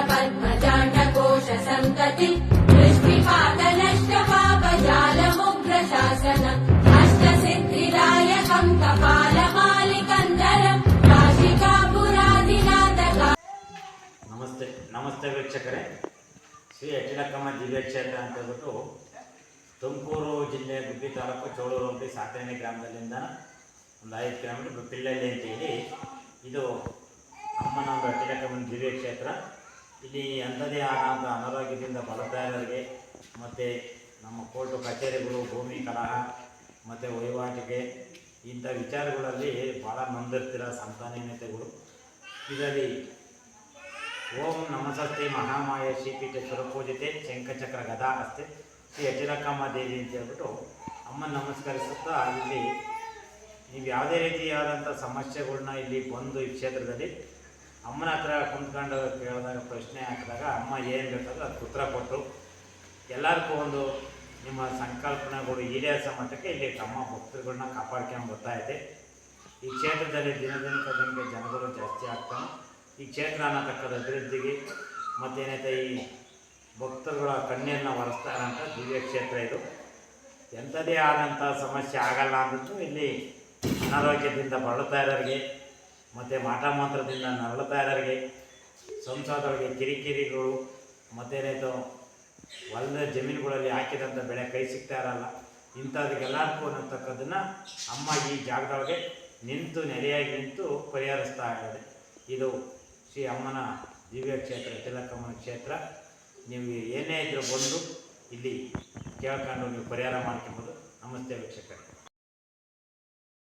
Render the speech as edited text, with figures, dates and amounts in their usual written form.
पद्मजाण्डकोश सन्तति दृष्टिपातनष्टपापजालमुग्रशासनम् अष्टसिद्धिदायकम् कपालमालिकन्दरम् काशिकापुराधिनाथका। ನಮಸ್ತೆ ವೀಕ್ಷಕರೇ, ಶ್ರೀ ಅಚಿಲಕ್ಕಮ್ಮ ದಿವ್ಯ ಕ್ಷೇತ್ರ ಅಂತ ಹೇಳ್ಬಿಟ್ಟು ತುಮಕೂರು ಜಿಲ್ಲೆ ಗುಬ್ಬಿ ತಾಲೂಕು ಚೋಳೂರು ಹೋಬಳಿ ಸಾತೇನೆ ಗ್ರಾಮದಲ್ಲಿಂದ ಒಂದು 5 ಕಿಲೋಮೀಟರ್ ಪಿಳ್ಳಳ್ಳಿ ಅಂತೇಳಿ ಇದು ಅಮ್ಮನ ಒಂದು ಅಚಿಲಕ್ಕಮ್ಮನ ದಿವ್ಯ ಕ್ಷೇತ್ರ. ಇಲ್ಲಿ ಅಂಥದೇ ಆದಂಥ ಅನಾರೋಗ್ಯದಿಂದ ಬಳಲ್ತಾಯಿರೋರಿಗೆ ಮತ್ತು ನಮ್ಮ ಕೋರ್ಟು ಕಚೇರಿಗಳು, ಭೂಮಿ ಕಲಹ ಮತ್ತು ವಹಿವಾಟಿಗೆ ಇಂಥ ವಿಚಾರಗಳಲ್ಲಿ ಭಾಳ ನೊಂದಿರ್ತಿರೋ ಸಂತಾನಹೀನತೆಗಳು ಇದರಲ್ಲಿ ಓಂ ನಮಸ್ತೆ ಮಹಾಮಾಯ ಶ್ರೀಪೀಠ ಸುರಪೂಜಿತೆ ಶಂಖಚಕ್ರ ಗದಾ ಅಸ್ತೆ ಶ್ರೀ ಅಚಿಲಕ್ಕಮ್ಮ ದೇವಿ ಅಂತ ಹೇಳ್ಬಿಟ್ಟು ಅಮ್ಮನ ನಮಸ್ಕರಿಸುತ್ತಾ ಇಲ್ಲಿ ನೀವು ಯಾವುದೇ ರೀತಿಯಾದಂಥ ಸಮಸ್ಯೆಗಳನ್ನ ಇಲ್ಲಿ ಬಂದು ಈ ಕ್ಷೇತ್ರದಲ್ಲಿ ಅಮ್ಮನ ಹತ್ರ ಕುಂತ್ಕೊಂಡು ಕೇಳಿದಾಗ, ಪ್ರಶ್ನೆ ಹಾಕಿದಾಗ ಅಮ್ಮ ಏನು ಬೇಕಾದ್ರೂ ಅದಕ್ಕೆ ಉತ್ತರ ಕೊಟ್ಟರು. ಎಲ್ಲರಿಗೂ ಒಂದು ನಿಮ್ಮ ಸಂಕಲ್ಪನೆಗಳು ಈಡೇರಿಸೋ ಮಟ್ಟಕ್ಕೆ ಇಲ್ಲಿ ಅಮ್ಮ ಭಕ್ತರುಗಳನ್ನ ಕಾಪಾಡ್ಕೊಂಡು ಬರ್ತಾಯಿದೆ. ಈ ಕ್ಷೇತ್ರದಲ್ಲಿ ದಿನಕ್ಕೆ ಜನಗಳು ಜಾಸ್ತಿ ಆಗ್ತಾನೆ. ಈ ಕ್ಷೇತ್ರ ಅನ್ನತಕ್ಕದ ಅಭಿವೃದ್ಧಿಗೆ ಮತ್ತೇನೈತೆ ಈ ಭಕ್ತರುಗಳ ಕಣ್ಣೀರನ್ನ ಒರೆಸ್ತಾ ಇರೋಂಥ ದಿವ್ಯ ಕ್ಷೇತ್ರ ಇದು. ಎಂಥದೇ ಆದಂಥ ಸಮಸ್ಯೆ ಆಗಲ್ಲ ಅಂದ್ರೂ ಇಲ್ಲಿ ಅನಾರೋಗ್ಯದಿಂದ ಬಳಲ್ತಾ ಇರೋರಿಗೆ ಮತ್ತು ಮಾಟ ಮಂತ್ರದಿಂದ ನರಳುತ್ತಾ ಇರೋರಿಗೆ, ಸಂಸಾರದೊಳಗೆ ಕಿರಿಕಿರಿಗಳು ಮತ್ತೇನಾಯಿತು ಹೊಲದ ಜಮೀನುಗಳಲ್ಲಿ ಹಾಕಿದಂಥ ಬೆಳೆ ಕೈ ಸಿಗ್ತಾ ಇರಲ್ಲ, ಇಂಥದಕ್ಕೆಲ್ಲರಿಗೂ ಅನ್ನತಕ್ಕದನ್ನು ಅಮ್ಮ ಈ ಜಾಗದೊಳಗೆ ನಿಂತು ನೆಲೆಯಾಗಿ ನಿಂತು ಪರಿಹರಿಸ್ತಾ ಇರೋದೆ. ಇದು ಶ್ರೀ ಅಮ್ಮನ ದಿವ್ಯ ಕ್ಷೇತ್ರ, ಅಚಿಲಕ್ಕಮ್ಮನ ಕ್ಷೇತ್ರ. ನೀವು ಏನೇ ಇದ್ರೂ ಬಂದು ಇಲ್ಲಿ ಕೇಳ್ಕೊಂಡು ನೀವು ಪರಿಹಾರ ಮಾಡ್ಕೊಬೋದು. ನಮಸ್ತೆ ವೀಕ್ಷಕರೇ.